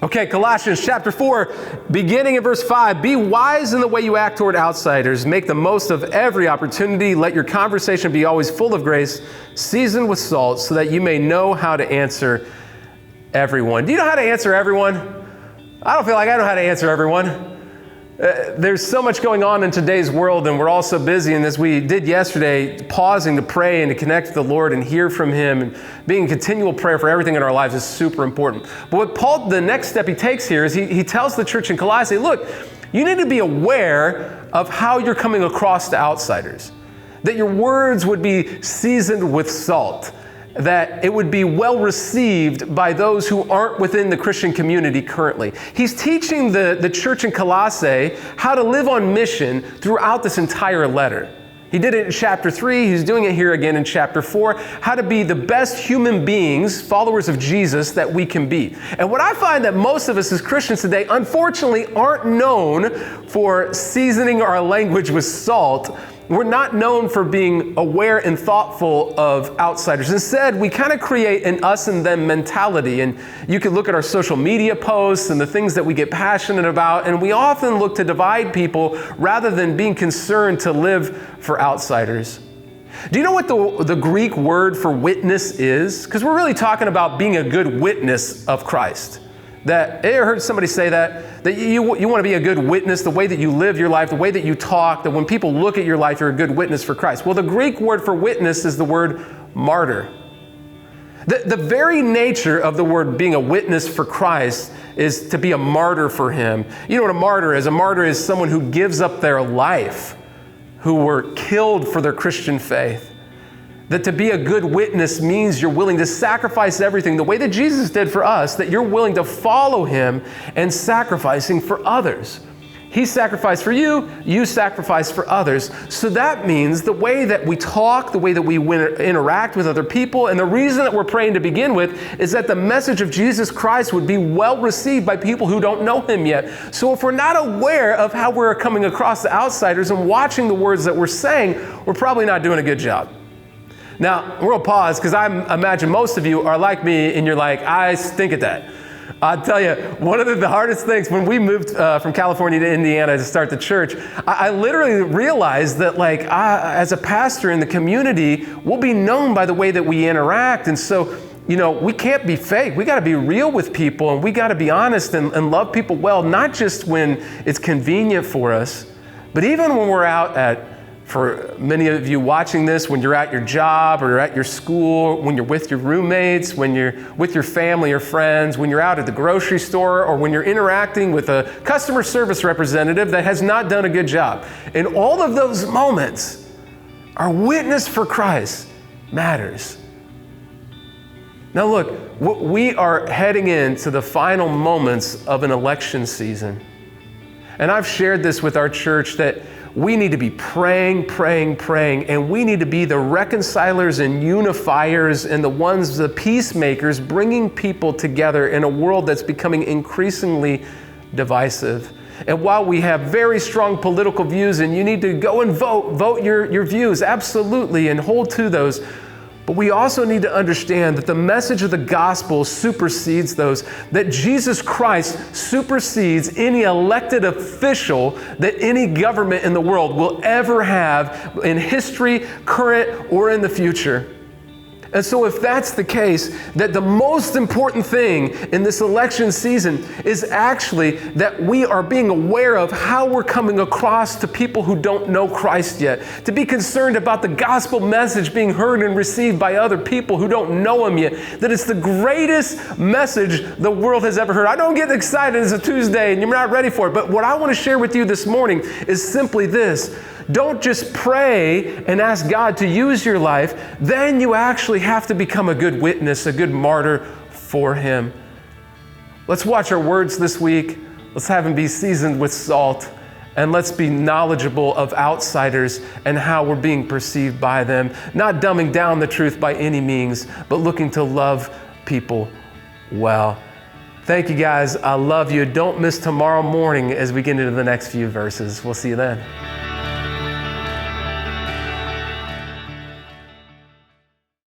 Okay, Colossians chapter 4, beginning in verse 5. Be wise in the way you act toward outsiders. Make the most of every opportunity. Let your conversation be always full of grace, seasoned with salt, so that you may know how to answer everyone. Do you know how to answer everyone? I don't feel like I know how to answer everyone. There's so much going on in today's world, and we're all so busy. And as we did yesterday, pausing to pray and to connect with the Lord and hear from Him and being in continual prayer for everything in our lives is super important. But what Paul, the next step he takes here is he tells the church in Colossae, look, you need to be aware of how you're coming across to outsiders, that your words would be seasoned with salt, that it would be well received by those who aren't within the Christian community currently. He's teaching the church in Colossae how to live on mission throughout this entire letter. He did it in chapter 3. He's doing it here again in chapter 4, how to be the best human beings, followers of Jesus, that we can be. And what I find that most of us as Christians today, unfortunately, aren't known for seasoning our language with salt. We're not known for being aware and thoughtful of outsiders. Instead, we kind of create an us and them mentality. And you can look at our social media posts and the things that we get passionate about, and we often look to divide people rather than being concerned to live for outsiders. Do you know what the Greek word for witness is? Because we're really talking about being a good witness of Christ. That, I heard somebody say that you want to be a good witness, the way that you live your life, the way that you talk, that when people look at your life, you're a good witness for Christ. Well, the Greek word for witness is the word martyr. The very nature of the word being a witness for Christ is to be a martyr for Him. You know what a martyr is? A martyr is someone who gives up their life, who were killed for their Christian faith. That to be a good witness means you're willing to sacrifice everything the way that Jesus did for us, that you're willing to follow Him and sacrificing for others. He sacrificed for you, you sacrifice for others. So that means the way that we talk, the way that we interact with other people, and the reason that we're praying to begin with is that the message of Jesus Christ would be well received by people who don't know Him yet. So if we're not aware of how we're coming across the outsiders and watching the words that we're saying, we're probably not doing a good job. Now, we're going to pause because I imagine most of you are like me and you're like, I stink at that. I'll tell you, one of the hardest things when we moved from California to Indiana to start the church, I literally realized that as a pastor in the community, we'll be known by the way that we interact. And so, we can't be fake. We got to be real with people, and we got to be honest and love people well, not just when it's convenient for us, but even when we're out for many of you watching this, when you're at your job or you're at your school, when you're with your roommates, when you're with your family or friends, when you're out at the grocery store, or when you're interacting with a customer service representative that has not done a good job. In all of those moments, our witness for Christ matters. Now look, we are heading into the final moments of an election season. And I've shared this with our church that we need to be praying, and we need to be the reconcilers and unifiers and the peacemakers, bringing people together in a world that's becoming increasingly divisive. And while we have very strong political views, and you need to go and vote your views, absolutely, and hold to those, but we also need to understand that the message of the gospel supersedes those, that Jesus Christ supersedes any elected official that any government in the world will ever have in history, current, or in the future. And so if that's the case, that the most important thing in this election season is actually that we are being aware of how we're coming across to people who don't know Christ yet. To be concerned about the gospel message being heard and received by other people who don't know Him yet. That it's the greatest message the world has ever heard. I don't get excited, it's a Tuesday and you're not ready for it. But what I want to share with you this morning is simply this. Don't just pray and ask God to use your life. Then you actually have to become a good witness, a good martyr for Him. Let's watch our words this week. Let's have them be seasoned with salt. And let's be knowledgeable of outsiders and how we're being perceived by them. Not dumbing down the truth by any means, but looking to love people well. Thank you guys. I love you. Don't miss tomorrow morning as we get into the next few verses. We'll see you then.